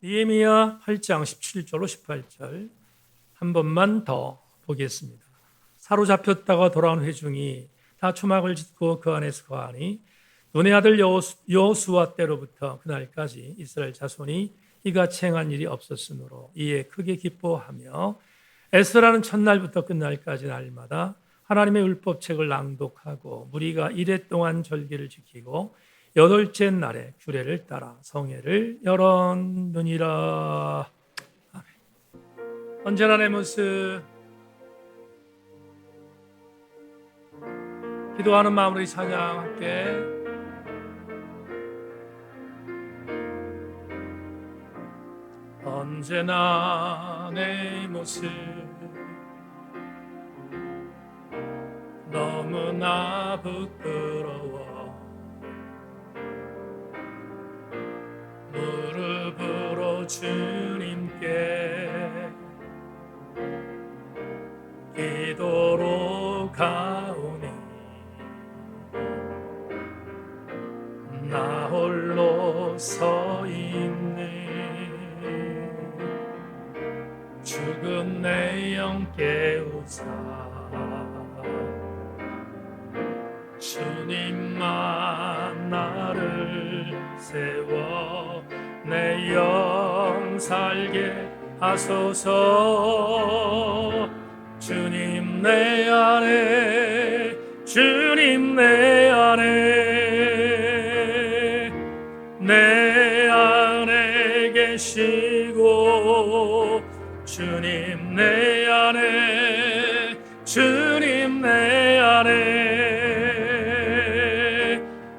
느헤미야 8장 17절로 18절 한 번만 더 보겠습니다. 사로잡혔다가 돌아온 회중이 다 초막을 짓고 그 안에서 거하니 눈의 아들 여호수아 때로부터 그날까지 이스라엘 자손이 이같이 행한 일이 없었으므로 이에 크게 기뻐하며 에스라는 첫날부터 끝날까지 날마다 하나님의 율법책을 낭독하고 무리가 이레 동안 절기를 지키고 여덟째 날에 규례를 따라 성회를 열었느니라. 아멘. 언제나 내 모습 기도하는 마음으로 이 찬양 함께 언제나 내 모습 너무나 부끄러워 무릎으로 주님께 기도로 가오니 나 홀로 서 있는 죽은 내 영 깨우사 주님만 나를 세워 내 영 살게 하소서. 주님 내 안에 주님 내 안에 내 안에 계시고 주님 내 안에 주님 내 안에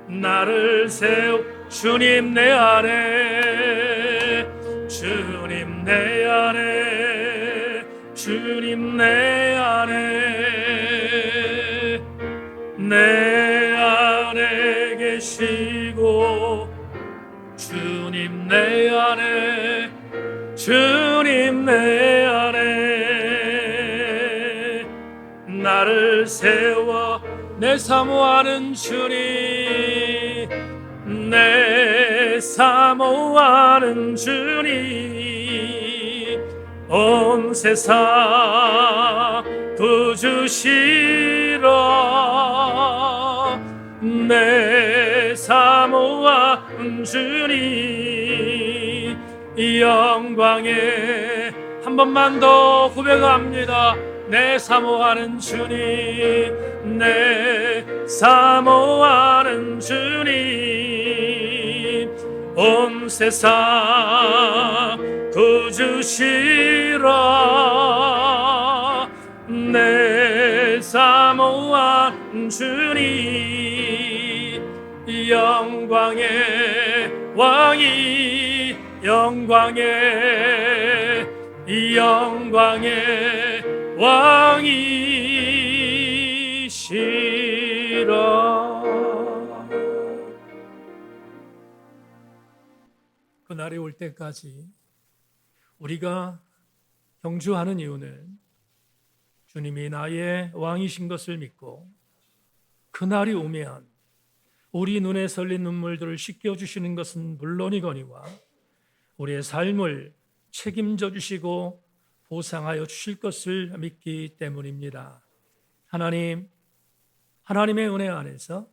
나를 세우 주님 내 안에 주님 내 안에 주님 내 안에 내 안에 계시고 주님 내 안에 주님 내 안에 나를 세워 내 사모하는 주님 내 사모하는 주님 온 세상 부주시러 내 사모하는 주님 영광에 한 번만 더 고백합니다. 내 사모하는 주님 내 사모하는 주님 온 세상 구주시라 내 사모하는 주님 영광의 왕이 영광의 왕이시라. 그날이 올 때까지 우리가 경주하는 이유는 주님이 나의 왕이신 것을 믿고 그날이 오면 우리 눈에 설린 눈물들을 씻겨주시는 것은 물론이거니와 우리의 삶을 책임져 주시고 보상하여 주실 것을 믿기 때문입니다. 하나님의 은혜 안에서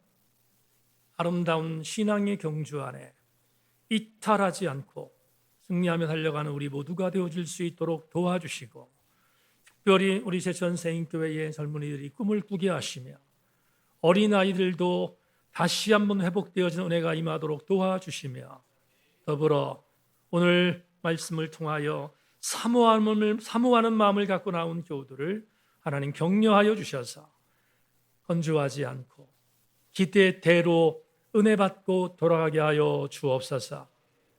아름다운 신앙의 경주 안에 이탈하지 않고 승리하며 달려가는 우리 모두가 되어질 수 있도록 도와주시고 특별히 우리 제천세인교회의 젊은이들이 꿈을 꾸게 하시며 어린아이들도 다시 한번 회복되어진 은혜가 임하도록 도와주시며 더불어 오늘 말씀을 통하여 사모하는 마음을 갖고 나온 교우들을 하나님 격려하여 주셔서 건조하지 않고 기대대로 은혜 받고 돌아가게 하여 주옵소서.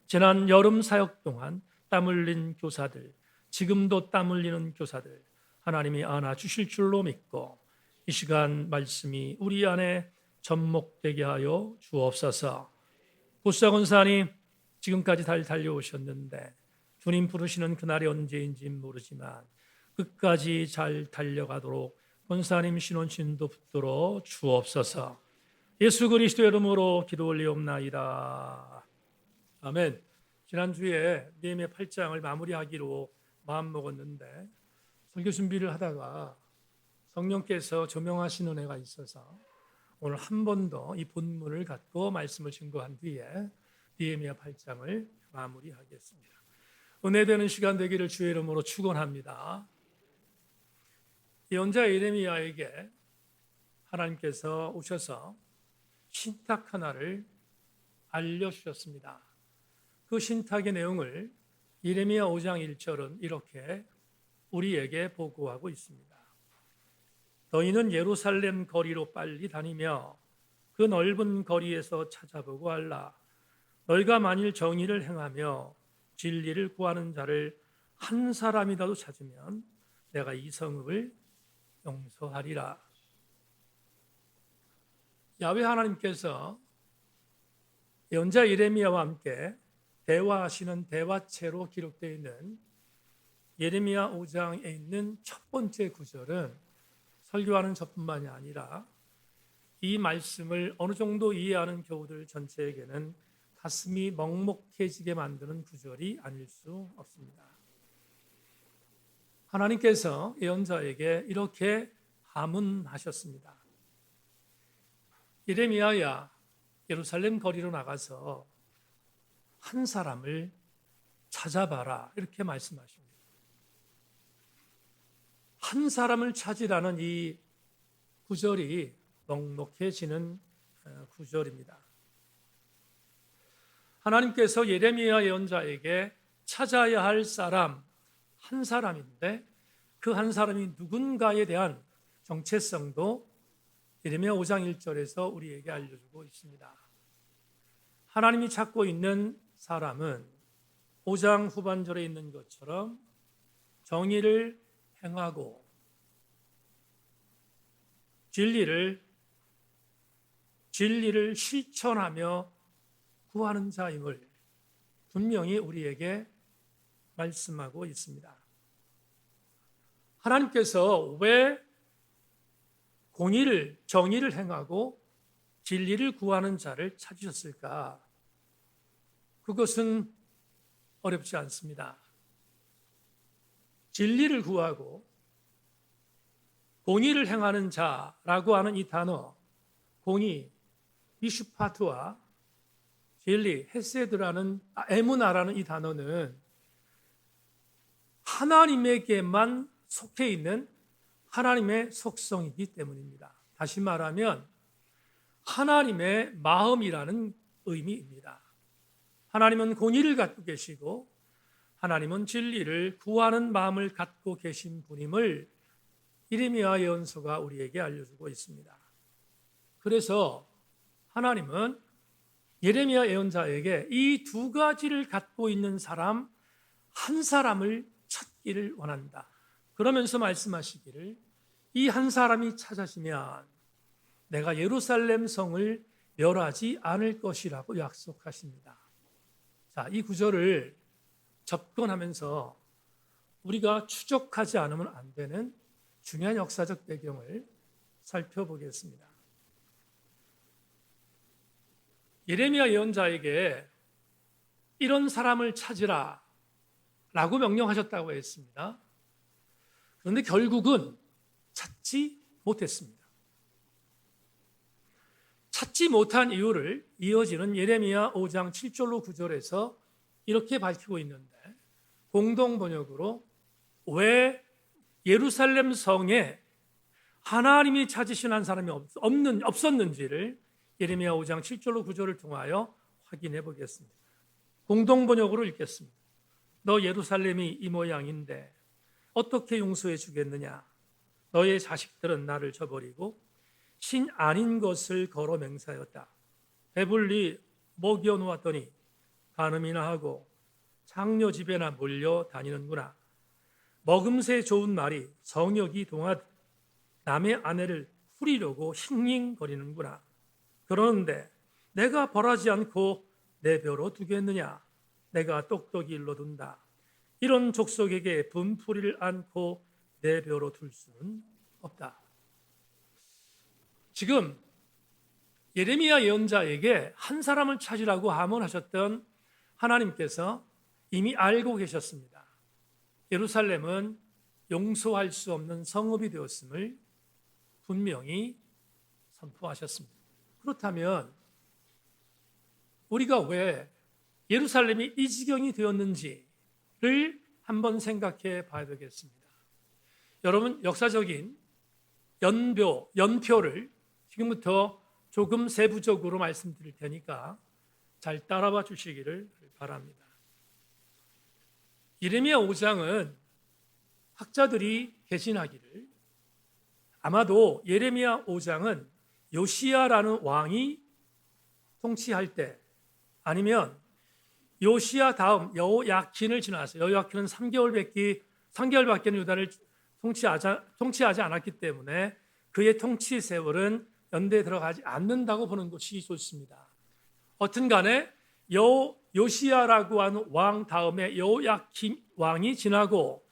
지난 여름 사역 동안 땀 흘린 교사들, 지금도 땀 흘리는 교사들 하나님이 안아주실 줄로 믿고 이 시간 말씀이 우리 안에 접목되게 하여 주옵소서. 보수자 권사님 지금까지 잘 달려오셨는데 주님 부르시는 그날이 언제인지 모르지만 끝까지 잘 달려가도록 권사님 신원신도 붙들어 주옵소서. 예수 그리스도의 이름으로 기도 올리옵나이다. 아멘. 지난주에 느헤미야 8장을 마무리하기로 마음먹었는데 설교 준비를 하다가 성령께서 조명하신 은혜가 있어서 오늘 한 번 더 이 본문을 갖고 말씀을 증거한 뒤에 느헤미야 8장을 마무리하겠습니다. 은혜되는 시간 되기를 주의 이름으로 축원합니다. 예언자 예레미야에게 하나님께서 오셔서 신탁 하나를 알려주셨습니다. 그 신탁의 내용을 예레미야 5장 1절은 이렇게 우리에게 보고하고 있습니다. 너희는 예루살렘 거리로 빨리 다니며 그 넓은 거리에서 찾아보고 알라. 너희가 만일 정의를 행하며 진리를 구하는 자를 한 사람이라도 찾으면 내가 이 성읍을 용서하리라. 야훼 하나님께서 예언자 예레미야와 함께 대화하시는 대화체로 기록되어 있는 예레미야 5장에 있는 첫 번째 구절은 설교하는 저뿐만이 아니라 이 말씀을 어느 정도 이해하는 교우들 전체에게는 가슴이 먹먹해지게 만드는 구절이 아닐 수 없습니다. 하나님께서 예언자에게 이렇게 하문하셨습니다. 예레미야야, 예루살렘 거리로 나가서 한 사람을 찾아봐라. 이렇게 말씀하십니다. 한 사람을 찾으라는 이 구절이 먹먹해지는 구절입니다. 하나님께서 예레미야 예언자에게 찾아야 할 사람 한 사람인데 그 한 사람이 누군가에 대한 정체성도 예레미야 5장 1절에서 우리에게 알려주고 있습니다. 하나님이 찾고 있는 사람은 5장 후반절에 있는 것처럼 정의를 행하고 진리를 실천하며 구하는 자임을 분명히 우리에게 말씀하고 있습니다. 하나님께서 왜 정의를 행하고 진리를 구하는 자를 찾으셨을까? 그것은 어렵지 않습니다. 진리를 구하고 공의를 행하는 자라고 하는 이 단어, 공의, 미슈파트와 진리, 헤세드라는 에무나라는 이 단어는 하나님에게만 속해 있는 하나님의 속성이기 때문입니다. 다시 말하면 하나님의 마음이라는 의미입니다. 하나님은 공의를 갖고 계시고 하나님은 진리를 구하는 마음을 갖고 계신 분임을 예레미야 예언서가 우리에게 알려주고 있습니다. 그래서 하나님은 예레미야 예언자에게 이 두 가지를 갖고 있는 사람 한 사람을 찾기를 원한다. 그러면서 말씀하시기를 이 한 사람이 찾아지면 내가 예루살렘 성을 멸하지 않을 것이라고 약속하십니다. 자, 이 구절을 접근하면서 우리가 추적하지 않으면 안 되는 중요한 역사적 배경을 살펴보겠습니다. 예레미야 예언자에게 이런 사람을 찾으라 라고 명령하셨다고 했습니다. 그런데 결국은 찾지 못했습니다. 찾지 못한 이유를 이어지는 예레미야 5장 7절로 9절에서 이렇게 밝히고 있는데 공동 번역으로 왜 예루살렘 성에 하나님이 찾으신 한 사람이 없었는지를 예레미야 5장 7절로 9절을 통하여 확인해 보겠습니다. 공동 번역으로 읽겠습니다. 너 예루살렘이 이 모양인데 어떻게 용서해 주겠느냐? 너의 자식들은 나를 저버리고 신 아닌 것을 걸어 맹세하였다. 배불리 먹여 놓았더니 간음이나 하고 장녀 집에나 몰려 다니는구나. 먹음새 좋은 말이 성욕이 동하듯 남의 아내를 후리려고 힝힝거리는구나. 그러는데 내가 벌하지 않고 내 벼로 두겠느냐? 내가 똑똑히 일러둔다. 이런 족속에게 분풀이를 안고 내 벼로 둘 수는 없다. 지금 예레미야 예언자에게 한 사람을 찾으라고 하문하셨던 하나님께서 이미 알고 계셨습니다. 예루살렘은 용서할 수 없는 성읍이 되었음을 분명히 선포하셨습니다. 그렇다면 우리가 왜 예루살렘이 이 지경이 되었는지를 한번 생각해 봐야 되겠습니다. 여러분, 역사적인 연표를 지금부터 조금 세부적으로 말씀드릴 테니까 잘 따라와 주시기를 바랍니다. 예레미야 5장은 학자들이 개진하기를 아마도 예레미야 5장은 요시야라는 왕이 통치할 때 아니면 요시야 다음 여호야킨을 지나서 여호야킨은 3개월밖에 유다를 통치하지 않았기 때문에 그의 통치 세월은 연대에 들어가지 않는다고 보는 것이 좋습니다. 어떤 간에 요시야라고 하는 왕 다음에 여호야kim 왕이 지나고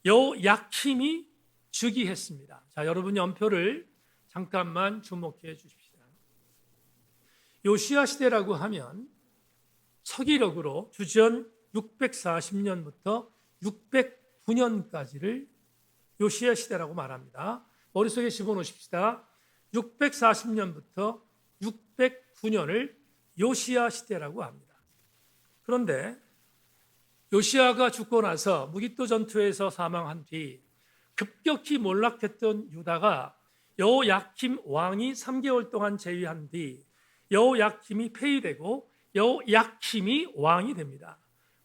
여호야킴이 즉위했습니다. 자, 여러분 연표를 잠깐만 주목해 주십시오. 요시야 시대라고 하면 서기력으로 주전 640년부터 609년까지를 요시야 시대라고 말합니다. 머릿속에 집어넣으십시다. 640년부터 609년을 요시야 시대라고 합니다. 그런데 요시야가 죽고 나서 무기또 전투에서 사망한 뒤 급격히 몰락했던 유다가 여호야킴 왕이 3개월 동안 재위한 뒤 여호야킴이 폐위되고 여호야킴이 왕이 됩니다.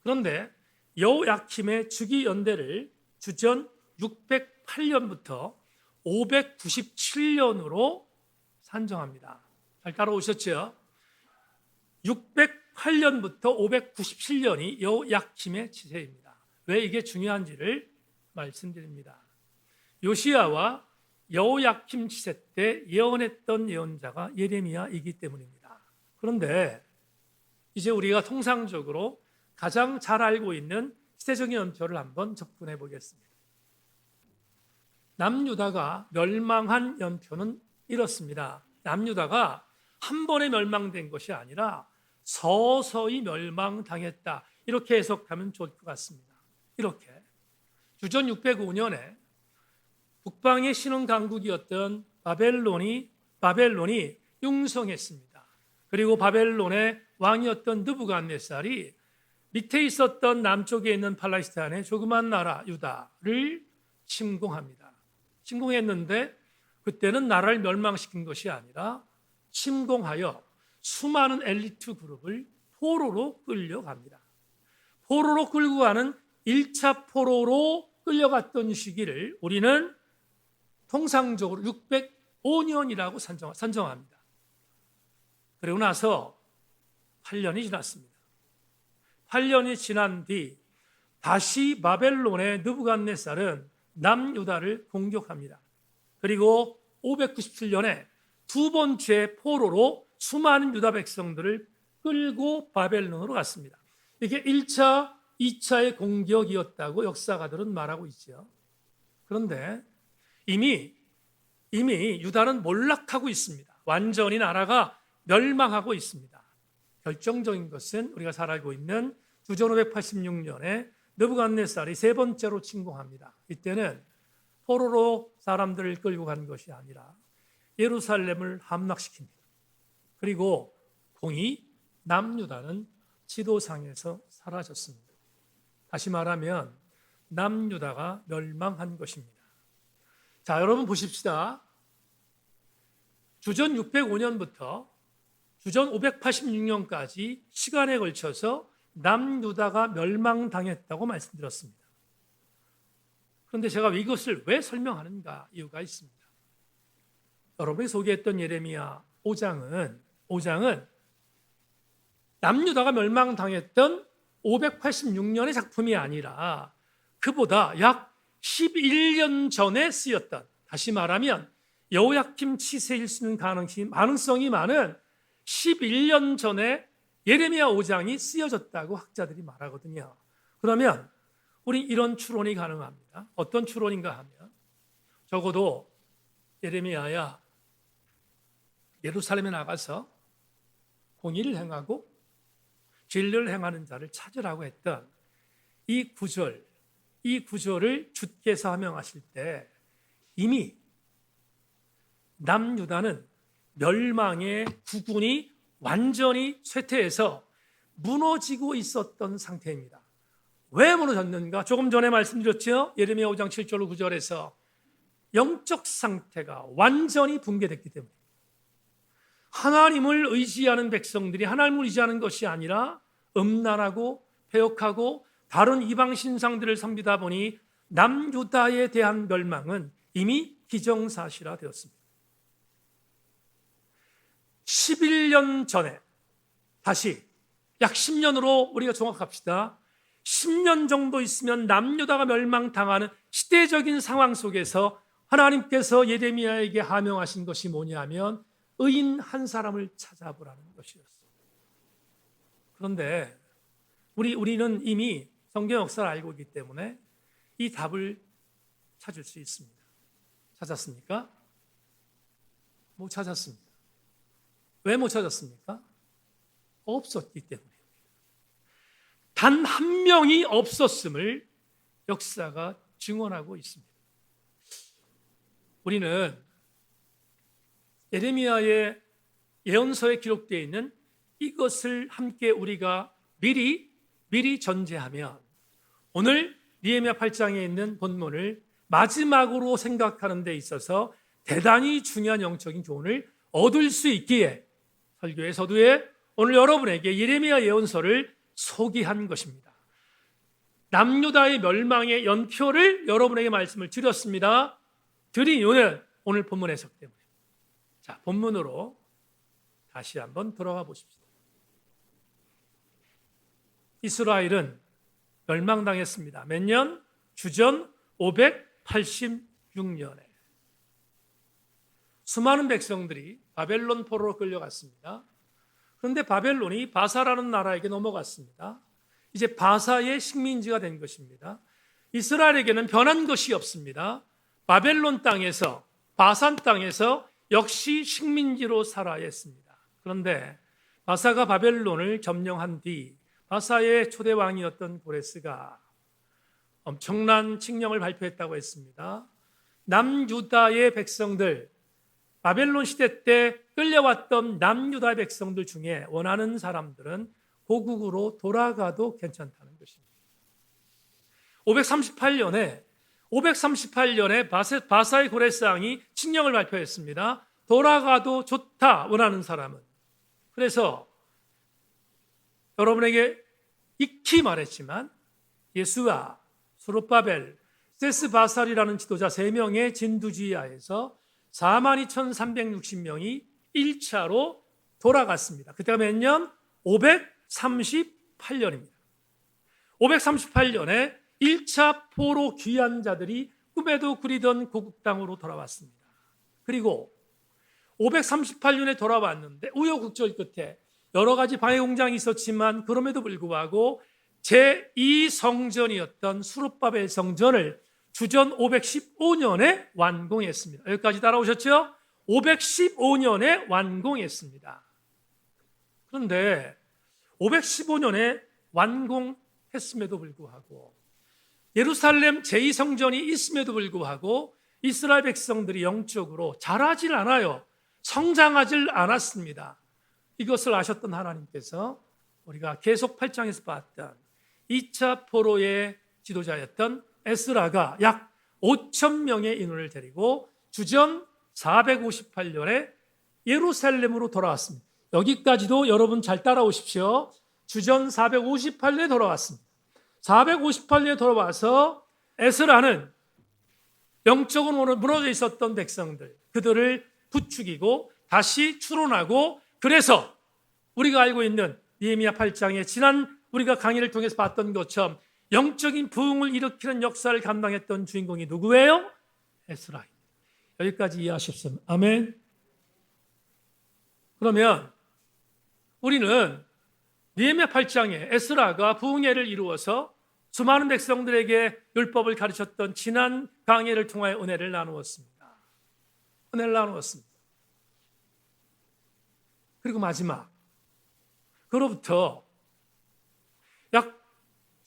그런데 여호야킴의 즉위 연대를 주전 608년부터 597년으로 산정합니다. 잘 따라오셨죠? 608년부터 597년이 여호야킴의 치세입니다. 왜 이게 중요한지를 말씀드립니다. 요시야와 여호야킴 치세 때 예언했던 예언자가 예레미야이기 때문입니다. 그런데 이제 우리가 통상적으로 가장 잘 알고 있는 시대적인 연표를 한번 접근해 보겠습니다. 남유다가 멸망한 연표는 이렇습니다. 남유다가 한 번에 멸망된 것이 아니라 서서히 멸망당했다. 이렇게 해석하면 좋을 것 같습니다. 이렇게 주전 605년에 북방의 신흥 강국이었던 바벨론이 융성했습니다. 그리고 바벨론의 왕이었던 느부갓네살이 밑에 있었던 남쪽에 있는 팔레스타인의 조그만 나라 유다를 침공합니다. 침공했는데 그때는 나라를 멸망시킨 것이 아니라 침공하여 수많은 엘리트 그룹을 포로로 끌려갑니다. 포로로 끌고 가는 1차 포로로 끌려갔던 시기를 우리는 통상적으로 605년이라고 산정합니다. 그리고 나서 8년이 지났습니다. 8년이 지난 뒤 다시 바벨론의 느부갓네살은 남유다를 공격합니다. 그리고 597년에 두 번째 포로로 수많은 유다 백성들을 끌고 바벨론으로 갔습니다. 이게 1차, 2차의 공격이었다고 역사가들은 말하고 있죠. 그런데 이미 유다는 몰락하고 있습니다. 완전히 나라가 멸망하고 있습니다. 결정적인 것은 우리가 잘 알고 있는 주전 586년에 느부갓네살이 세 번째로 침공합니다. 이때는 포로로 사람들을 끌고 간 것이 아니라 예루살렘을 함락시킵니다. 그리고 공이 남유다는 지도상에서 사라졌습니다. 다시 말하면 남유다가 멸망한 것입니다. 자, 여러분 보십시다. 주전 605년부터 주전 586년까지 시간에 걸쳐서 남유다가 멸망당했다고 말씀드렸습니다. 그런데 제가 이것을 왜 설명하는가 이유가 있습니다. 여러분이 소개했던 예레미야 5장은 남유다가 멸망당했던 586년의 작품이 아니라 그보다 약 11년 전에 쓰였던, 다시 말하면 여호야킴 치세일 수 있는 가능성이 많은 11년 전에 예레미야 5장이 쓰여졌다고 학자들이 말하거든요. 그러면 우리 이런 추론이 가능합니다. 어떤 추론인가 하면 적어도 예레미야야 예루살렘에 나가서 공의를 행하고 진리를 행하는 자를 찾으라고 했던 이 구절을 주께서 하명하실 때 이미 남유다는 멸망의 구군이 완전히 쇠퇴해서 무너지고 있었던 상태입니다. 왜 무너졌는가? 조금 전에 말씀드렸죠. 예레미야 5장 7절 9절에서 영적 상태가 완전히 붕괴됐기 때문에 하나님을 의지하는 백성들이 하나님을 의지하는 것이 아니라 음란하고 패역하고 다른 이방 신상들을 섬기다 보니 남유다에 대한 멸망은 이미 기정사실화되었습니다. 11년 전에 다시 약 10년으로 우리가 정확합시다. 10년 정도 있으면 남유다가 멸망당하는 시대적인 상황 속에서 하나님께서 예레미야에게 하명하신 것이 뭐냐면 의인 한 사람을 찾아보라는 것이었어요. 그런데 우리는 이미 성경 역사를 알고 있기 때문에 이 답을 찾을 수 있습니다. 찾았습니까? 못 찾았습니다. 왜 못 찾았습니까? 없었기 때문에. 단 한 명이 없었음을 역사가 증언하고 있습니다. 우리는 예레미야의 예언서에 기록되어 있는 이것을 함께 우리가 미리 전제하면 오늘 느헤미야 8장에 있는 본문을 마지막으로 생각하는 데 있어서 대단히 중요한 영적인 교훈을 얻을 수 있기에 설교의 서두에 오늘 여러분에게 예레미야 예언서를 소개한 것입니다. 남유다의 멸망의 연표를 여러분에게 말씀을 드렸습니다. 드린 이유는 오늘 본문 해석 때문에. 자, 본문으로 다시 한번 돌아가 보십시오. 이스라엘은 멸망당했습니다. 몇 년? 주전 586년에 수많은 백성들이 바벨론 포로로 끌려갔습니다. 그런데 바벨론이 바사라는 나라에게 넘어갔습니다. 이제 바사의 식민지가 된 것입니다. 이스라엘에게는 변한 것이 없습니다. 바벨론 땅에서, 바산 땅에서 역시 식민지로 살아야 했습니다. 그런데 바사가 바벨론을 점령한 뒤 바사의 초대 왕이었던 고레스가 엄청난 칙령을 발표했다고 했습니다. 남유다의 백성들, 바벨론 시대 때 끌려왔던 남유다 백성들 중에 원하는 사람들은 고국으로 돌아가도 괜찮다는 것입니다. 538년에 바사의 고레스 왕이 칙령을 발표했습니다. 돌아가도 좋다 원하는 사람은. 그래서 여러분에게 익히 말했지만 예수와 스룹바벨, 세스바살이라는 지도자 3명의 진두지하에서 42,360명이 1차로 돌아갔습니다. 그때가 몇 년? 538년입니다. 538년에 1차 포로 귀환 자들이 꿈에도 그리던 고국 땅으로 돌아왔습니다. 그리고 538년에 돌아왔는데 우여곡절 끝에 여러 가지 방해 공장이 있었지만 그럼에도 불구하고 제2성전이었던 스룹바벨 성전을 주전 515년에 완공했습니다. 여기까지 따라오셨죠? 515년에 완공했습니다. 그런데 515년에 완공했음에도 불구하고 예루살렘 제2성전이 있음에도 불구하고 이스라엘 백성들이 영적으로 자라질 않아요. 성장하질 않았습니다. 이것을 아셨던 하나님께서 우리가 계속 8장에서 봤던 2차 포로의 지도자였던 에스라가 약 5,000명의 인원을 데리고 주전 458년에 예루살렘으로 돌아왔습니다. 여기까지도 여러분 잘 따라오십시오. 주전 458년에 돌아왔습니다. 458년에 돌아와서 에스라는 영적으로 무너져 있었던 백성들, 그들을 부추기고 다시 추론하고, 그래서 우리가 알고 있는 느헤미야 8장에 지난 우리가 강의를 통해서 봤던 것처럼 영적인 부흥을 일으키는 역사를 감당했던 주인공이 누구예요? 에스라입니다. 여기까지 이해하셨으면 아멘. 그러면 우리는 느헤미야 8장에 에스라가 부흥회를 이루어서 수많은 백성들에게 율법을 가르쳤던 지난 강의를 통하여 은혜를 나누었습니다. 그리고 마지막, 그로부터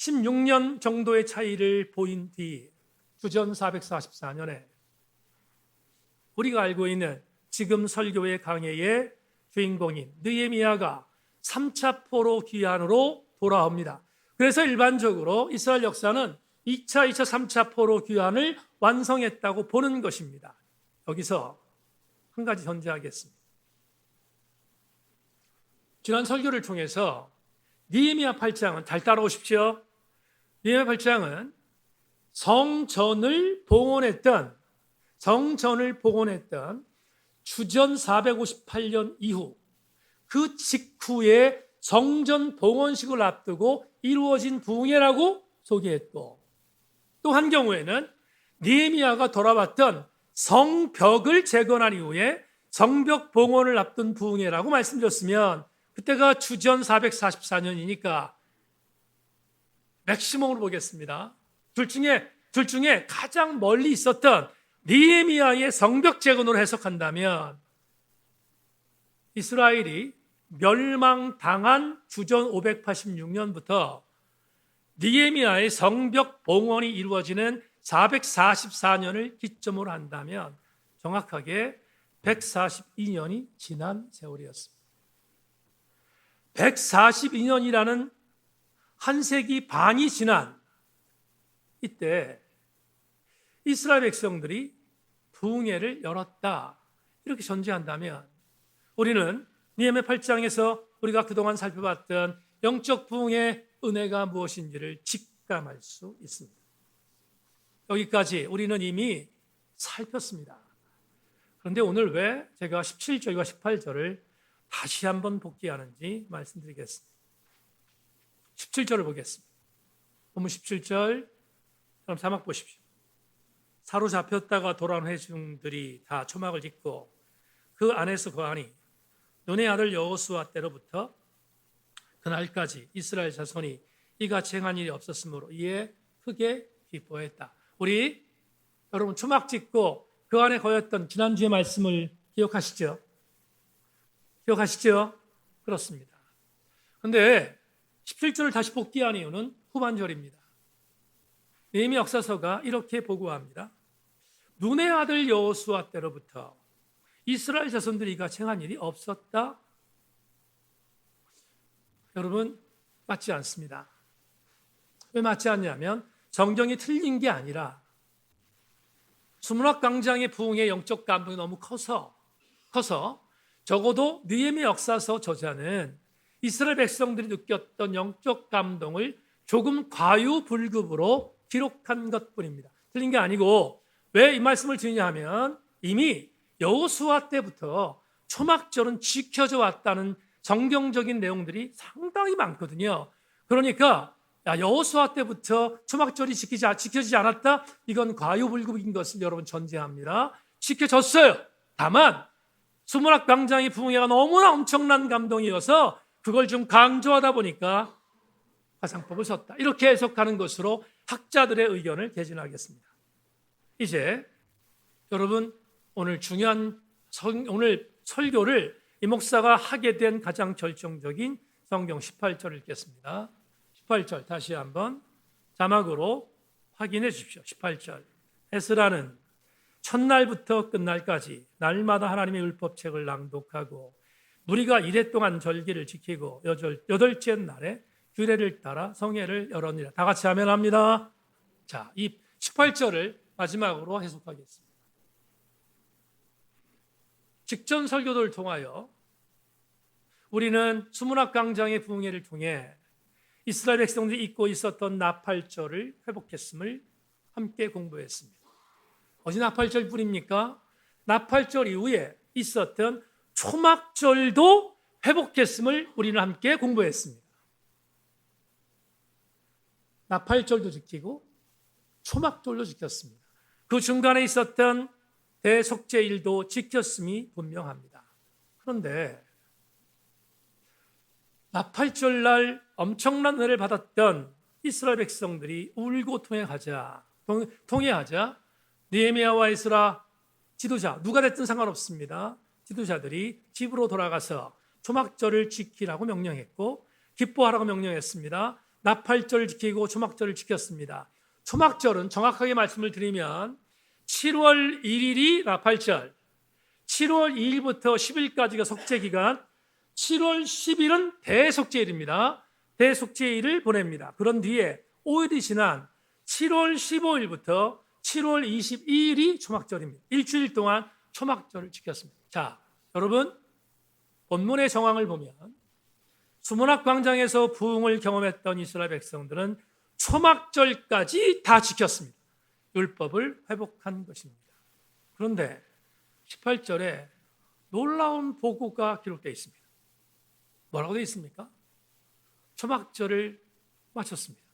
16년 정도의 차이를 보인 뒤 주전 444년에 우리가 알고 있는 지금 설교의 강해의 주인공인 느헤미야가 3차 포로 귀환으로 돌아옵니다. 그래서 일반적으로 이스라엘 역사는 2차, 3차 포로 귀환을 완성했다고 보는 것입니다. 여기서 한 가지 전제하겠습니다. 지난 설교를 통해서 느헤미야 8장은 잘 따라오십시오. 느헤미야 8장은 성전을 봉헌했던 주전 458년 이후 그 직후에 성전 봉헌식을 앞두고 이루어진 부흥회라고 소개했고, 또 한 경우에는 느헤미야가 돌아왔던 성벽을 재건한 이후에 성벽 봉헌을 앞둔 부흥회라고 말씀드렸으면 그때가 주전 444년이니까 맥시멈으로 보겠습니다. 둘 중에 가장 멀리 있었던 느헤미야의 성벽 재건으로 해석한다면 이스라엘이 멸망당한 주전 586년부터 느헤미야의 성벽 봉헌이 이루어지는 444년을 기점으로 한다면 정확하게 142년이 지난 세월이었습니다. 142년이라는 한 세기 반이 지난 이때 이스라엘 백성들이 부흥회를 열었다, 이렇게 전제한다면 우리는 느헤미야 8장에서 우리가 그동안 살펴봤던 영적 부흥의 은혜가 무엇인지를 직감할 수 있습니다. 여기까지 우리는 이미 살폈습니다. 그런데 오늘 왜 제가 17절과 18절을 다시 한번 복기하는지 말씀드리겠습니다. 17절을 보겠습니다. 본문 17절, 그럼 자막 보십시오. 사로잡혔다가 돌아온 회중들이 다 초막을 짓고 그 안에서 거하니 눈의 아들 여호수아 때로부터 그날까지 이스라엘 자손이 이같이 행한 일이 없었으므로 이에 크게 기뻐했다. 우리 여러분 초막 짓고 그 안에 거였던 지난주의 말씀을 기억하시죠? 그렇습니다. 그런데 17절을 다시 복귀한 이유는 후반절입니다. 느헤미야 역사서가 이렇게 보고합니다. 눈의 아들 여호수아 때로부터 이스라엘 자손들이 이같이 행한 일이 없었다. 여러분, 맞지 않습니다. 왜 맞지 않냐면 성경이 틀린 게 아니라 수문학 강장의 부흥의 영적 감동이 너무 커서 적어도 느헤미야 역사서 저자는 이스라엘 백성들이 느꼈던 영적 감동을 조금 과유불급으로 기록한 것뿐입니다. 틀린 게 아니고, 왜 이 말씀을 드리냐 하면 이미 여호수아 때부터 초막절은 지켜져 왔다는 성경적인 내용들이 상당히 많거든요. 그러니까 여호수아 때부터 초막절이 지켜지지 않았다? 이건 과유불급인 것을 여러분 전제합니다. 지켜졌어요. 다만 수문학 강장의 부흥회가 너무나 엄청난 감동이어서 그걸 좀 강조하다 보니까 화상법을 썼다, 이렇게 해석하는 것으로 학자들의 의견을 개진하겠습니다. 이제 여러분 오늘 오늘 설교를 이 목사가 하게 된 가장 결정적인 성경 18절을 읽겠습니다. 18절 다시 한번 자막으로 확인해 주십시오. 18절. 에스라는 첫날부터 끝날까지 날마다 하나님의 율법책을 낭독하고 무리가 이래 동안 절기를 지키고 여덟째 날에 규례를 따라 성회를 열었느니라. 다 같이 아멘합니다. 자, 이 18절을 마지막으로 해석하겠습니다. 직전 설교를 통하여 우리는 수문학 강장의 부흥회를 통해 이스라엘 백성들이 잊고 있었던 나팔절을 회복했음을 함께 공부했습니다. 어디 나팔절 뿐입니까? 나팔절 이후에 있었던 초막절도 회복했음을 우리는 함께 공부했습니다. 나팔절도 지키고 초막절도 지켰습니다. 그 중간에 있었던 대속죄일도 지켰음이 분명합니다. 그런데 나팔절 날 엄청난 은혜를 받았던 이스라엘 백성들이 울고 통회하자 느헤미야와 에스라 지도자, 누가 됐든 상관없습니다. 지도자들이 집으로 돌아가서 초막절을 지키라고 명령했고 기뻐하라고 명령했습니다. 나팔절을 지키고 초막절을 지켰습니다. 초막절은 정확하게 말씀을 드리면 7월 1일이 나팔절, 7월 2일부터 10일까지가 속죄기간, 7월 10일은 대속죄일입니다. 대속죄일을 보냅니다. 그런 뒤에 5일이 지난 7월 15일부터 7월 22일이 초막절입니다. 일주일 동안 초막절을 지켰습니다. 자, 여러분, 본문의 정황을 보면 수문학 광장에서 부흥을 경험했던 이스라엘 백성들은 초막절까지 다 지켰습니다. 율법을 회복한 것입니다. 그런데 18절에 놀라운 보고가 기록되어 있습니다. 뭐라고 되어 있습니까? 초막절을 마쳤습니다.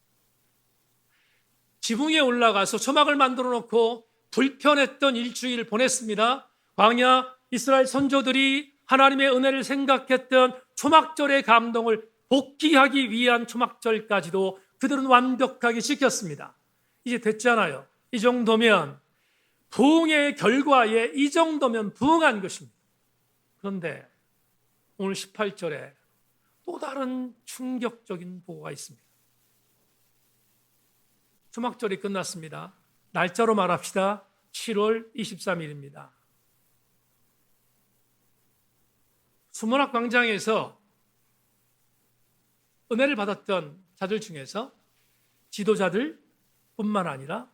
지붕에 올라가서 초막을 만들어 놓고 불편했던 일주일을 보냈습니다. 광야 이스라엘 선조들이 하나님의 은혜를 생각했던 초막절의 감동을 복귀하기 위한 초막절까지도 그들은 완벽하게 지켰습니다. 이제 됐잖아요. 이 정도면 부흥의 결과에 이 정도면 부흥한 것입니다. 그런데 오늘 18절에 또 다른 충격적인 보고가 있습니다. 초막절이 끝났습니다. 날짜로 말합시다. 7월 23일입니다. 수문학 광장에서 은혜를 받았던 자들 중에서 지도자들 뿐만 아니라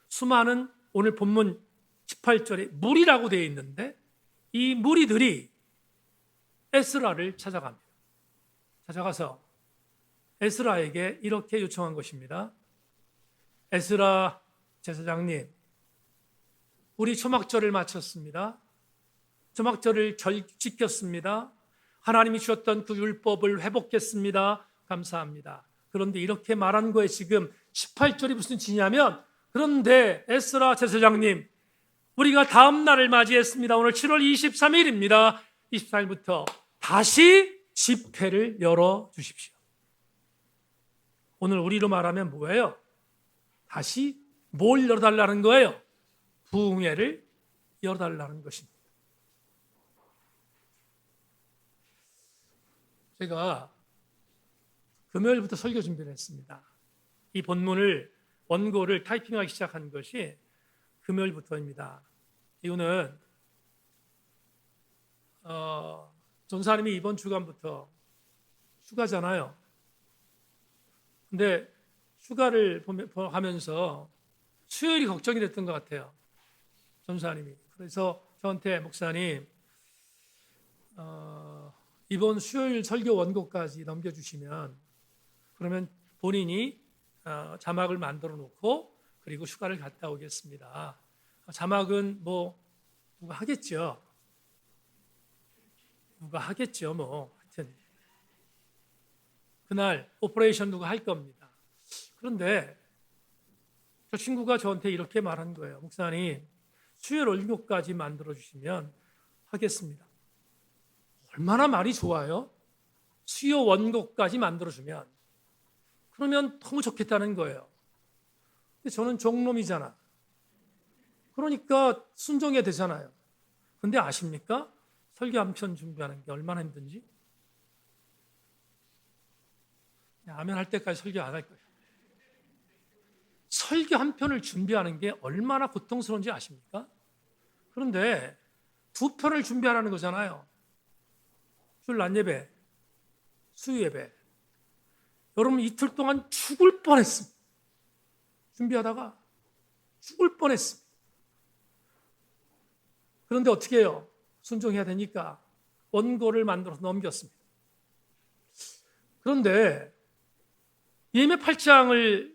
수많은 오늘 본문 18절에 무리라고 되어 있는데 이 무리들이 에스라를 찾아갑니다. 찾아가서 에스라에게 이렇게 요청한 것입니다. 에스라 제사장님, 우리 초막절을 마쳤습니다. 초막절을 지켰습니다. 하나님이 주셨던 그 율법을 회복했습니다. 감사합니다. 그런데 이렇게 말한 거에 지금 18절이 무슨 지냐면, 그런데 에스라 제사장님, 우리가 다음 날을 맞이했습니다. 오늘 7월 23일입니다. 24일부터 다시 집회를 열어주십시오. 오늘 우리로 말하면 뭐예요? 다시 뭘 열어달라는 거예요? 부흥회를 열어달라는 것입니다. 제가 금요일부터 설교 준비를 했습니다. 이 본문을 원고를 타이핑하기 시작한 것이 금요일부터입니다. 이유는 전사님이 이번 주간부터 휴가잖아요. 근데 휴가를 하면서 수요일이 걱정이 됐던 것 같아요. 전사님이. 그래서 저한테 목사님 이번 수요일 설교 원고까지 넘겨주시면 그러면 본인이 자막을 만들어 놓고 그리고 휴가를 갔다 오겠습니다. 자막은 뭐 누가 하겠죠. 누가 하겠죠. 뭐 하여튼 그날 오퍼레이션 누가 할 겁니다. 그런데 저 친구가 저한테 이렇게 말한 거예요. 목사님, 수요일 원고까지 만들어 주시면 하겠습니다. 얼마나 말이 좋아요? 수요 원고까지 만들어주면 그러면 너무 좋겠다는 거예요. 근데 저는 종놈이잖아. 그러니까 순종해야 되잖아요. 근데 아십니까? 설교 한 편 준비하는 게 얼마나 힘든지? 아멘 할 때까지 설교 안 할 거예요. 설교 한 편을 준비하는 게 얼마나 고통스러운지 아십니까? 그런데 두 편을 준비하라는 거잖아요. 주일 낮 예배, 수요 예배. 여러분 이틀 동안 죽을 뻔했습니다. 준비하다가 죽을 뻔했습니다. 그런데 어떻게 해요? 순종해야 되니까 원고를 만들어서 넘겼습니다. 그런데 예매 8장을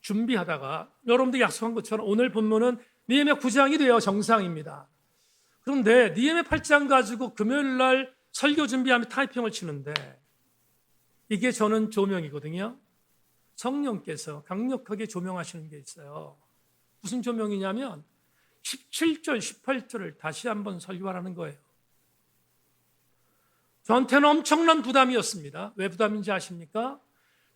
준비하다가 여러분들 약속한 것처럼 오늘 본문은 느헤미야 9장이 돼요. 정상입니다. 그런데 느헤미야 8장 가지고 금요일 날 설교 준비하며 타이핑을 치는데 이게 저는 조명이거든요. 성령께서 강력하게 조명하시는 게 있어요. 무슨 조명이냐면 17절, 18절을 다시 한번 설교하라는 거예요. 저한테는 엄청난 부담이었습니다. 왜 부담인지 아십니까?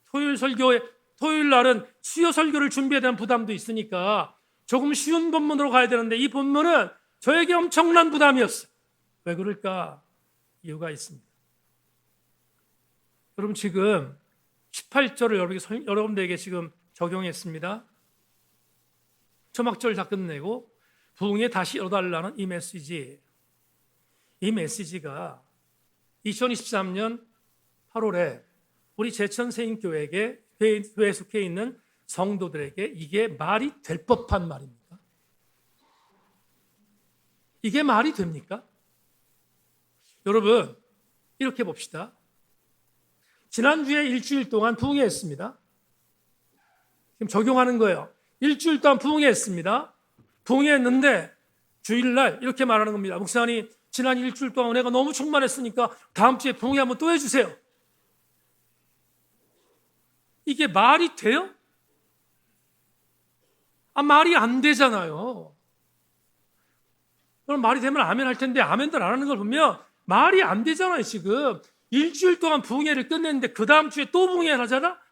토요일 날은 수요 설교를 준비해야 되는 부담도 있으니까 조금 쉬운 본문으로 가야 되는데 이 본문은 저에게 엄청난 부담이었어요. 왜 그럴까? 이유가 있습니다. 여러분 지금 18절을 여러분들에게 지금 적용했습니다. 초막절 다 끝내고 부흥에 다시 열어달라는 이 메시지가 2023년 8월에 우리 제천세인교회에 속해 있는 성도들에게 이게 말이 될 법한 말입니까? 이게 말이 됩니까? 여러분, 이렇게 봅시다. 지난주에 일주일 동안 부흥회했습니다. 지금 적용하는 거예요. 일주일 동안 부흥회했습니다. 부흥회했는데 주일날 이렇게 말하는 겁니다. 목사님, 지난 일주일 동안 은혜가 너무 충만했으니까 다음 주에 부흥회 한번 또 해주세요. 이게 말이 돼요? 말이 안 되잖아요. 그럼 말이 되면 아멘 할 텐데 아멘들 안 하는 걸 보면 말이 안 되잖아요. 지금 일주일 동안 부흥회를 끝냈는데 그 다음 주에 또 부흥회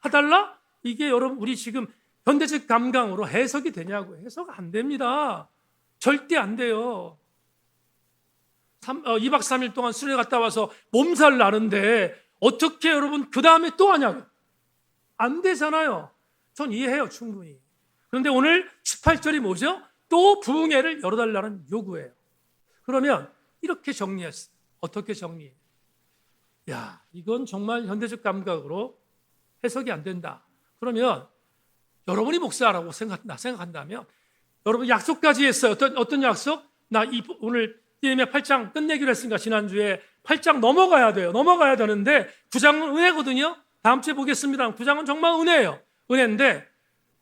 하달라? 이게 여러분 우리 지금 현대적 감각으로 해석이 되냐고요. 해석 안 됩니다. 절대 안 돼요. 2박 3일 동안 수련회 갔다 와서 몸살 나는데 어떻게 여러분 그 다음에 또 하냐고요. 안 되잖아요. 전 이해해요, 충분히. 그런데 오늘 18절이 뭐죠? 또 부흥회를 열어달라는 요구예요. 그러면 이렇게 정리했어요. 어떻게 정리해요? 야, 이건 정말 현대적 감각으로 해석이 안 된다. 그러면 여러분이 목사라고 생각한다면 여러분 약속까지 했어요. 어떤 약속? 오늘 예레미야 8장 끝내기로 했으니까 지난주에 8장 넘어가야 돼요. 넘어가야 되는데 9장은 은혜거든요. 다음 주에 보겠습니다. 9장은 정말 은혜예요. 은혜인데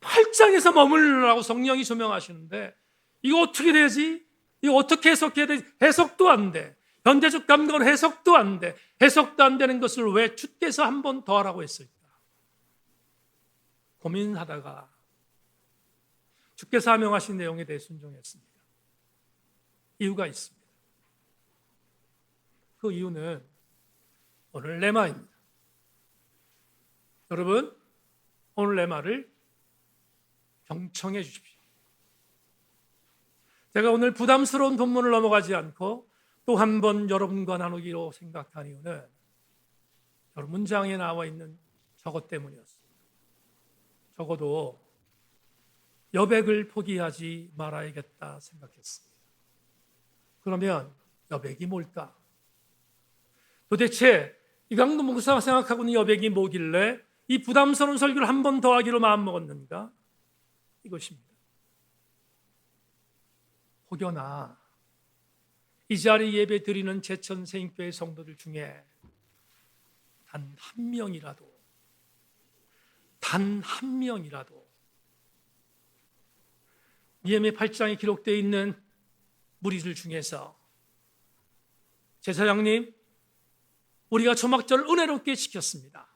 8장에서 머물러라고 성령이 조명하시는데 이거 어떻게 되지? 이거 어떻게 해석해야 되지? 해석도 안 돼. 현대적 감각은 해석도 안 돼. 해석도 안 되는 것을 왜 주께서 한 번 더 하라고 했을까? 고민하다가 주께서 하명하신 내용에 대해 순종했습니다. 이유가 있습니다. 그 이유는 오늘 레마입니다. 여러분, 오늘 레마를 경청해 주십시오. 제가 오늘 부담스러운 본문을 넘어가지 않고 또 한 번 여러분과 나누기로 생각한 이유는 여러분 문장에 나와 있는 저것 때문이었습니다. 적어도 여백을 포기하지 말아야겠다 생각했습니다. 그러면 여백이 뭘까? 도대체 이강도 목사가 생각하고 있는 여백이 뭐길래 이 부담스러운 설교를 한 번 더 하기로 마음먹었는가? 이것입니다. 혹여나 이 자리 예배 드리는 제천세인교회 성도들 중에 단 한 명이라도 예레미야 8장에 기록되어 있는 무리들 중에서 제사장님, 우리가 초막절을 은혜롭게 지켰습니다.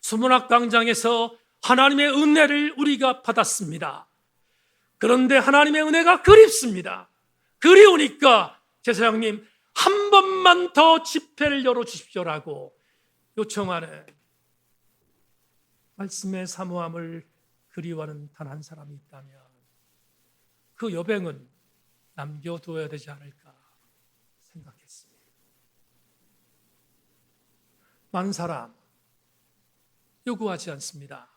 수문학 광장에서 하나님의 은혜를 우리가 받았습니다. 그런데 하나님의 은혜가 그립습니다. 그리우니까 제사장님 한 번만 더 집회를 열어주십시오라고 요청하는 말씀의 사모함을 그리워하는 단 한 사람이 있다면 그 여백은 남겨두어야 되지 않을까 생각했습니다. 많은 사람 요구하지 않습니다.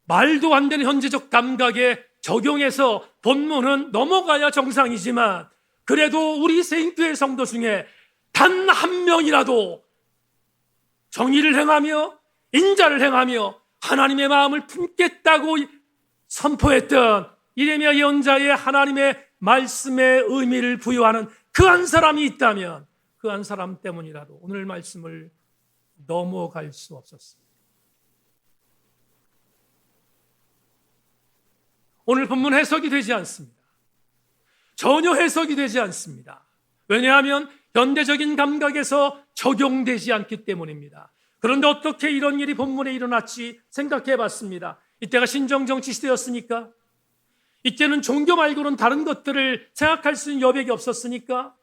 말도 안 되는 현재적 감각에 적용해서 본문은 넘어가야 정상이지만 그래도 우리 세인교회 성도 중에 단 한 명이라도 정의를 행하며 인자를 행하며 하나님의 마음을 품겠다고 선포했던 예레미야 예언자의 하나님의 말씀의 의미를 부여하는 그 한 사람이 있다면 그 한 사람 때문이라도 오늘 말씀을 넘어갈 수 없었습니다. 오늘 본문 해석이 되지 않습니다. 전혀 해석이 되지 않습니다. 왜냐하면 현대적인 감각에서 적용되지 않기 때문입니다. 그런데 어떻게 이런 일이 본문에 일어났지 생각해 봤습니다. 이때가 신정정치 시대였으니까? 이때는 종교 말고는 다른 것들을 생각할 수 있는 여백이 없었으니까?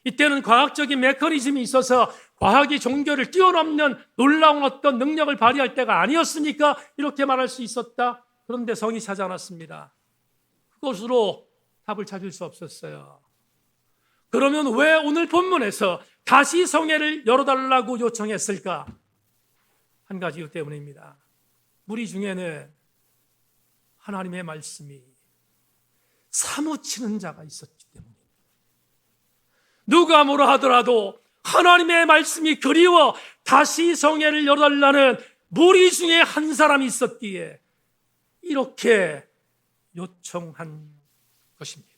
이때는 과학적인 메커니즘이 있어서 과학이 종교를 뛰어넘는 놀라운 어떤 능력을 발휘할 때가 아니었으니까 이렇게 말할 수 있었다. 그런데 성이 차지 않았습니다. 그것으로 답을 찾을 수 없었어요. 그러면 왜 오늘 본문에서 다시 성회를 열어달라고 요청했을까? 한 가지 이유 때문입니다. 무리 중에는 하나님의 말씀이 사무치는 자가 있었기 때문입니다. 누가 뭐라 하더라도 하나님의 말씀이 그리워 다시 성회를 열어달라는 무리 중에 한 사람이 있었기에 이렇게 요청한 것입니다.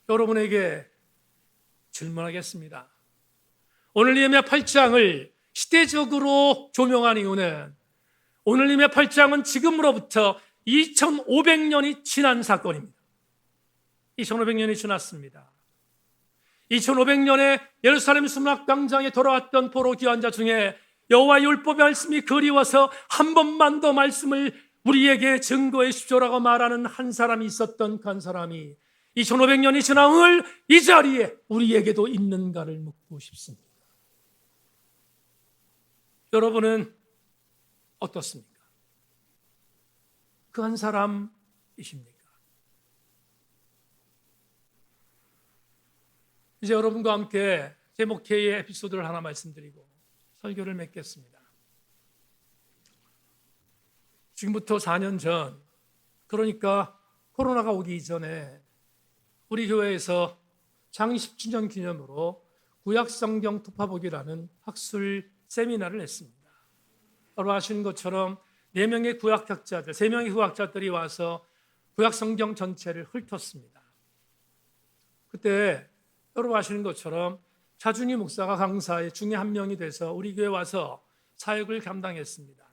여러분에게 질문하겠습니다. 오늘 예레미야 8장을 시대적으로 조명한 이유는 오늘 예레미야 8장은 지금으로부터 2500년이 지난 사건입니다. 2500년이 지났습니다. 2500년에 예루살렘 수문학광장에 돌아왔던 포로 귀환자 중에 여호와의 율법의 말씀이 그리워서 한 번만 더 말씀을 우리에게 증거해 주십시오라고 말하는 한 사람이 있었던 그 한 사람이 2500년이 지난 오늘 이 자리에 우리에게도 있는가를 묻고 싶습니다. 여러분은 어떻습니까? 그 한 사람이십니까? 이제 여러분과 함께 제 목회의 에피소드를 하나 말씀드리고 설교를 맺겠습니다. 지금부터 4년 전, 그러니까 코로나가 오기 이전에 우리 교회에서 창립 10주년 기념으로 구약성경 투파보기라는 학술 세미나를 했습니다. 여러분 아시는 것처럼 4명의 구약학자들, 3명의 구약자들이 와서 구약성경 전체를 훑었습니다. 그때 여러분 아시는 것처럼 차준희 목사가 강사의 중에 한 명이 돼서 우리 교회에 와서 사역을 감당했습니다.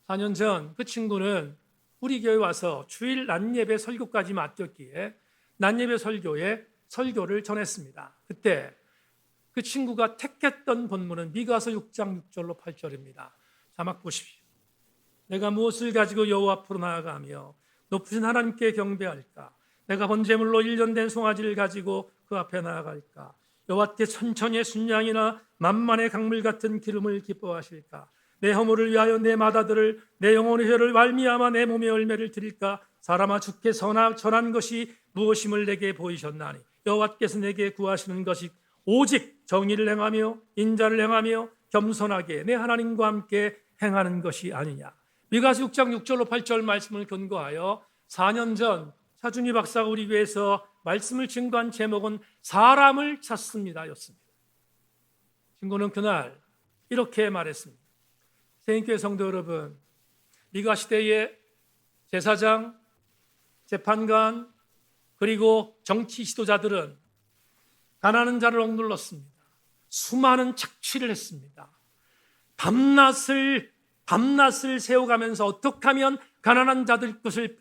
4년 전 그 친구는 우리 교회에 와서 주일 낮예배 설교까지 맡겼기에 낮예배 설교에 설교를 전했습니다. 그때 그 친구가 택했던 본문은 미가서 6장 6절로 8절입니다. 자막 보십시오. 내가 무엇을 가지고 여호와 앞으로 나아가며 높으신 하나님께 경배할까? 내가 번제물로 1년 된 송아지를 가지고 그 앞에 나아갈까? 여호와께 천천의 순양이나 만만의 강물 같은 기름을 기뻐하실까? 내 허물을 위하여 내 마다들을 내 영혼의 혈을 말미암아 내 몸의 열매를 드릴까? 사람아 주께 전한 것이 무엇임을 내게 보이셨나니 여호와께서 내게 구하시는 것이 오직 정의를 행하며 인자를 행하며 겸손하게 내 하나님과 함께 행하는 것이 아니냐. 미가서 6장 6절로 8절 말씀을 근거하여 4년 전 차준희 박사가 우리 교회에서 말씀을 증거한 제목은 사람을 찾습니다 였습니다. 친구는 그날 이렇게 말했습니다. 세인교회 성도 여러분, 미가 시대의 제사장, 재판관, 그리고 정치 지도자들은 가난한 자를 억눌렀습니다. 수많은 착취를 했습니다. 밤낮을 세워가면서 어떻게 하면 가난한 자들 것을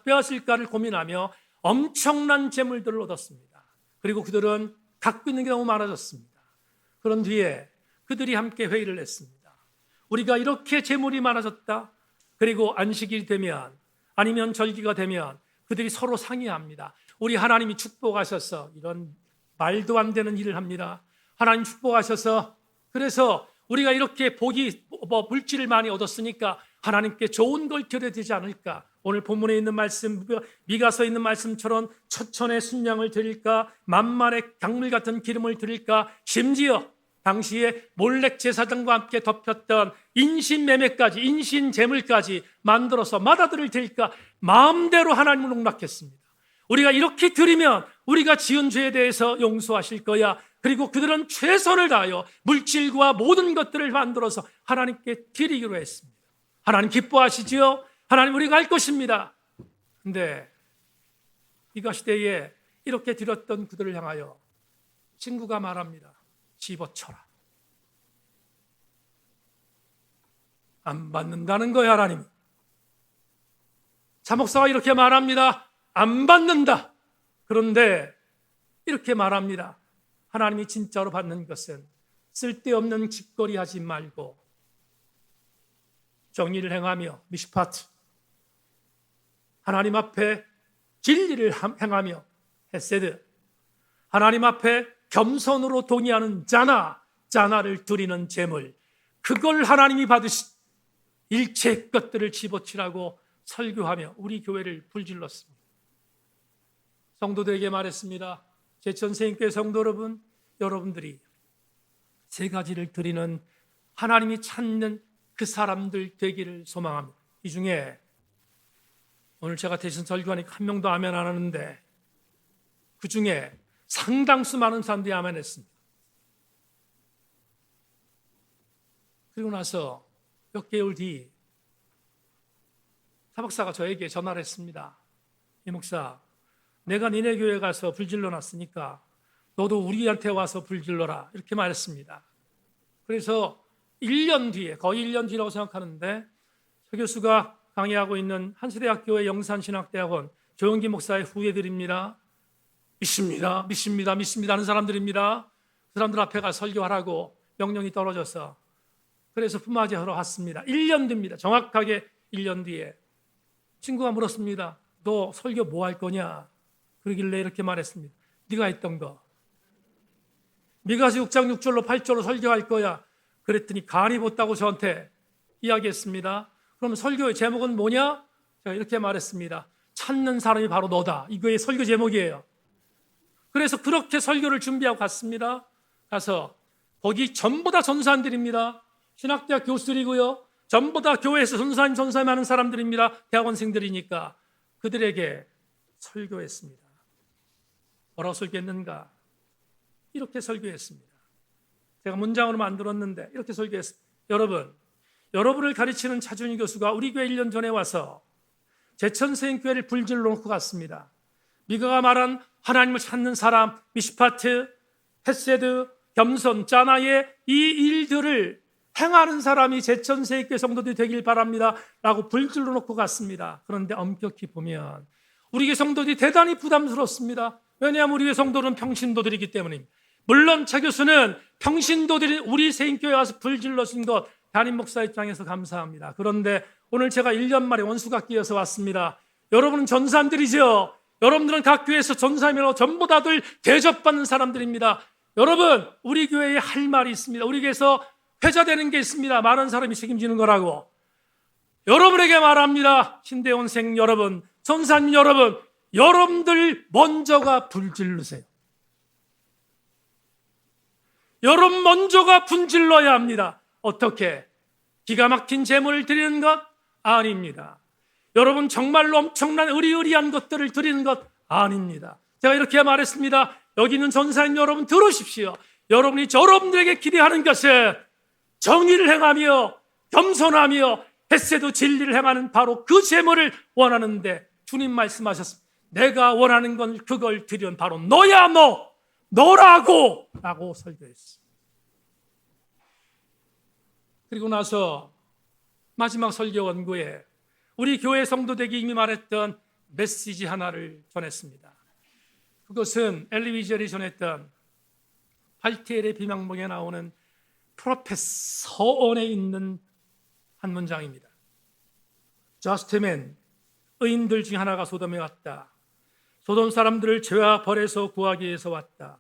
빼앗을까를 고민하며 엄청난 재물들을 얻었습니다. 그리고 그들은 갖고 있는 게 너무 많아졌습니다. 그런 뒤에 그들이 함께 회의를 했습니다. 우리가 이렇게 재물이 많아졌다. 그리고 안식일이 되면 아니면 절기가 되면 그들이 서로 상의합니다. 우리 하나님이 축복하셔서 이런 말도 안 되는 일을 합니다. 하나님 축복하셔서 그래서 우리가 이렇게 물질을 많이 얻었으니까 하나님께 좋은 걸 드려야 되지 않을까? 오늘 본문에 있는 말씀, 미가서에 있는 말씀처럼 초천의 순양을 드릴까? 만만의 강물 같은 기름을 드릴까? 심지어 당시에 몰렉 제사장과 함께 덮였던 인신매매까지, 인신재물까지 만들어서 마다들을 드릴까? 마음대로 하나님을 농락했습니다. 우리가 이렇게 드리면 우리가 지은 죄에 대해서 용서하실 거야. 그리고 그들은 최선을 다하여 물질과 모든 것들을 만들어서 하나님께 드리기로 했습니다. 하나님 기뻐하시지요? 하나님 우리가 할 것입니다. 근데 미가 시대에 이렇게 드렸던 그들을 향하여 친구가 말합니다. 집어쳐라. 안 받는다는 거야, 하나님. 자목사가 이렇게 말합니다. 안 받는다. 그런데 이렇게 말합니다. 하나님이 진짜로 받는 것은 쓸데없는 짓거리 하지 말고 정의를 행하며 미시파트, 하나님 앞에 진리를 행하며 헤세드, 하나님 앞에 겸손으로 동의하는 자나를 드리는 제물, 그걸 하나님이 받으신 일체 것들을 집어치라고 설교하며 우리 교회를 불질렀습니다. 성도들에게 말했습니다. 제천세인교회 성도 여러분, 여러분들이 세 가지를 드리는 하나님이 찾는 그 사람들 되기를 소망합니다. 이 중에 오늘 제가 대신 설교하니까 한 명도 아멘 안 하는데 그 중에 상당수 많은 사람들이 아멘 했습니다. 그리고 나서 몇 개월 뒤 사박사가 저에게 전화를 했습니다. 이 목사, 내가 니네 교회 가서 불질러 놨으니까 너도 우리한테 와서 불질러라 이렇게 말했습니다. 그래서 1년 뒤에, 거의 1년 뒤라고 생각하는데 서 교수가 강의하고 있는 한세대학교의 영산신학대학원 조영기 목사의 후예들입니다. 믿습니다 하는 사람들입니다. 그 사람들 앞에 가 설교하라고 명령이 떨어져서 그래서 품앗이하러 왔습니다. 1년 뒤입니다. 정확하게 1년 뒤에 친구가 물었습니다. 너 설교 뭐 할 거냐? 그러길래 이렇게 말했습니다. 네가 했던 거. 미가서 6장 6절로 8절로 설교할 거야. 그랬더니 간이 붙다고 저한테 이야기했습니다. 그럼 설교의 제목은 뭐냐? 제가 이렇게 말했습니다. 찾는 사람이 바로 너다. 이거의 설교 제목이에요. 그래서 그렇게 설교를 준비하고 갔습니다. 가서 거기 전부 다 전사님들입니다. 신학대학 교수들이고요. 전부 다 교회에서 전사님 하는 사람들입니다. 대학원생들이니까 그들에게 설교했습니다. 뭐라고 설교했는가? 이렇게 설교했습니다. 제가 문장으로 만들었는데 이렇게 설교했습니다. 여러분을 가르치는 차준희 교수가 우리 교회 1년 전에 와서 제천생교회를 불질러 놓고 갔습니다. 미가가 말한 하나님을 찾는 사람, 미시파트, 헤세드, 겸손, 짜나의 이 일들을 행하는 사람이 제천생교회 성도들이 되길 바랍니다 라고 불질러 놓고 갔습니다. 그런데 엄격히 보면 우리 교회 성도들이 대단히 부담스럽습니다. 왜냐하면 우리 교회 성도는 평신도들이기 때문입니다. 물론 차 교수는 평신도들이 우리 세인교회 와서 불질러준 것 담임 목사 입장에서 감사합니다. 그런데 오늘 제가 1년 만에 원수가 끼어서 왔습니다. 여러분은 전사님들이죠. 여러분들은 각 교회에서 전사님이라고 전부 다들 대접받는 사람들입니다. 여러분, 우리 교회에 할 말이 있습니다. 우리 교회에서 회자되는 게 있습니다. 많은 사람이 책임지는 거라고. 여러분에게 말합니다. 신대원생 여러분, 전사님 여러분, 여러분들 먼저가 불질르세요. 여러분 먼저가 분질러야 합니다. 어떻게? 기가 막힌 제물을 드리는 것? 아닙니다. 여러분 정말로 엄청난 의리의리한 것들을 드리는 것? 아닙니다. 제가 이렇게 말했습니다. 여기 있는 전사님 여러분 들으십시오. 여러분이 여러분들에게 기대하는 것은 정의를 행하며 겸손하며 햇새도 진리를 행하는 바로 그 제물을 원하는데 주님 말씀하셨습니다. 내가 원하는 건 그걸 드리는 바로 너야 너라고 라고 설교했어요. 그리고 나서 마지막 설교 원고에 우리 교회 성도들에게 이미 말했던 메시지 하나를 전했습니다. 그것은 엘리 위젤이 전했던 발티엘의 비명봉에 나오는 프로페 서원에 있는 한 문장입니다. 저스트맨, 의인들 중 하나가 소돔에 왔다. 소돔 사람들을 죄와 벌에서 구하기 위해서 왔다.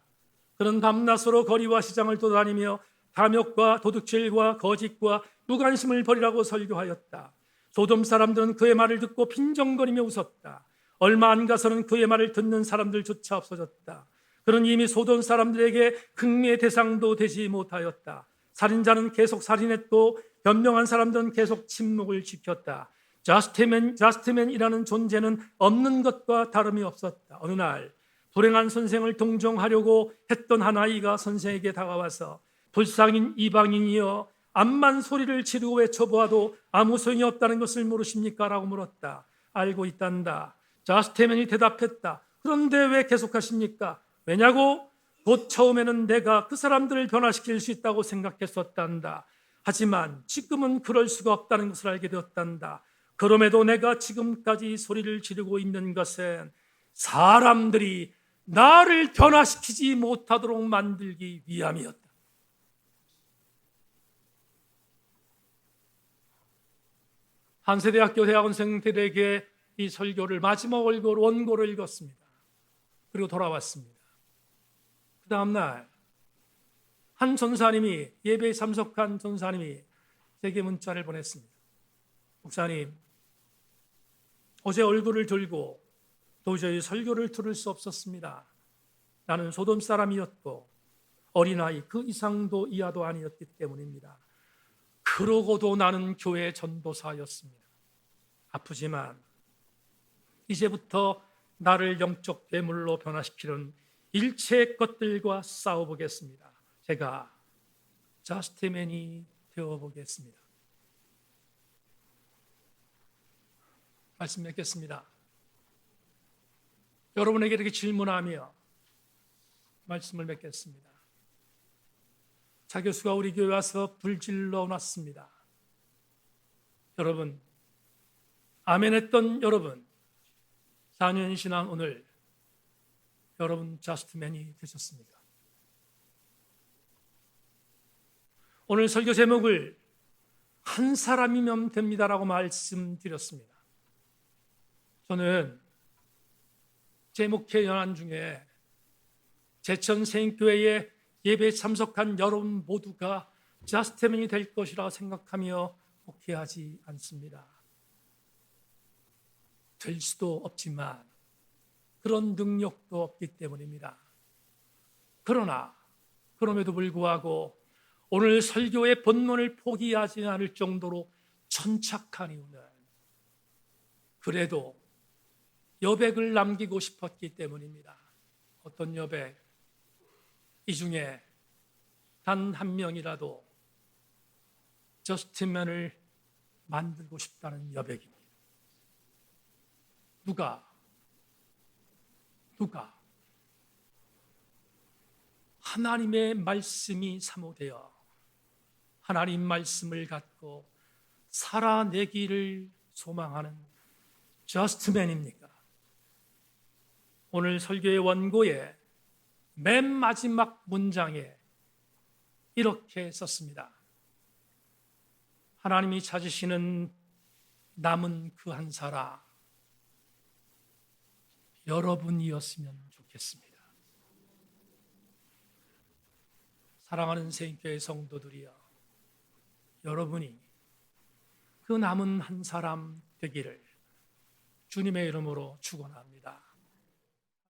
그는 밤낮으로 거리와 시장을 돌아다니며 탐욕과 도둑질과 거짓과 무관심을 버리라고 설교하였다. 소돔 사람들은 그의 말을 듣고 빈정거리며 웃었다. 얼마 안 가서는 그의 말을 듣는 사람들조차 없어졌다. 그는 이미 소돔 사람들에게 흥미의 대상도 되지 못하였다. 살인자는 계속 살인했고 변명한 사람들은 계속 침묵을 지켰다. 저스트맨이라는 존재는 없는 것과 다름이 없었다. 어느 날 불행한 선생을 동정하려고 했던 한 아이가 선생에게 다가와서 불쌍인 이방인이여 암만 소리를 지르고 외쳐보아도 아무 소용이 없다는 것을 모르십니까? 라고 물었다. 알고 있단다. 저스트맨이 대답했다. 그런데 왜 계속하십니까? 왜냐고? 곧 처음에는 내가 그 사람들을 변화시킬 수 있다고 생각했었단다. 하지만 지금은 그럴 수가 없다는 것을 알게 되었단다. 그럼에도 내가 지금까지 소리를 지르고 있는 것은 사람들이 나를 변화시키지 못하도록 만들기 위함이었다. 한세대학교 대학원생들에게 이 설교를 마지막 원고를 읽었습니다. 그리고 돌아왔습니다. 그 다음날 한 전사님이, 예배에 참석한 전사님이 제게 문자를 보냈습니다. 목사님, 어제 얼굴을 들고 도저히 설교를 들을 수 없었습니다. 나는 소돔 사람이었고 어린아이 그 이상도 이하도 아니었기 때문입니다. 그러고도 나는 교회 전도사였습니다. 아프지만 이제부터 나를 영적 괴물로 변화시키는 일체의 것들과 싸워보겠습니다. 제가 저스트맨이 되어보겠습니다. 말씀 맺겠습니다. 여러분에게 이렇게 질문하며 말씀을 맺겠습니다. 차 교수가 우리 교회 와서 불질러 놨습니다. 여러분, 아멘했던 여러분, 4년 신앙 오늘 여러분 저스트맨이 되셨습니까? 오늘 설교 제목을 한 사람이면 됩니다라고 말씀드렸습니다. 저는 제목회 연한 중에 제천생교회에 예배에 참석한 여러분 모두가 저스트맨이 될 것이라 생각하며 목회하지 않습니다. 될 수도 없지만 그런 능력도 없기 때문입니다. 그러나 그럼에도 불구하고 오늘 설교의 본문을 포기하지 않을 정도로 천착한 이유는 그래도 여백을 남기고 싶었기 때문입니다. 어떤 여백? 이 중에 단 한 명이라도 저스트맨을 만들고 싶다는 여백입니다. 누가 하나님의 말씀이 사모되어 하나님 말씀을 갖고 살아내기를 소망하는 저스트맨입니까? 오늘 설교의 원고에 맨 마지막 문장에 이렇게 썼습니다. 하나님이 찾으시는 남은 그 한 사람 여러분이었으면 좋겠습니다. 사랑하는 세인교회 성도들이여, 여러분이 그 남은 한 사람 되기를 주님의 이름으로 축원합니다.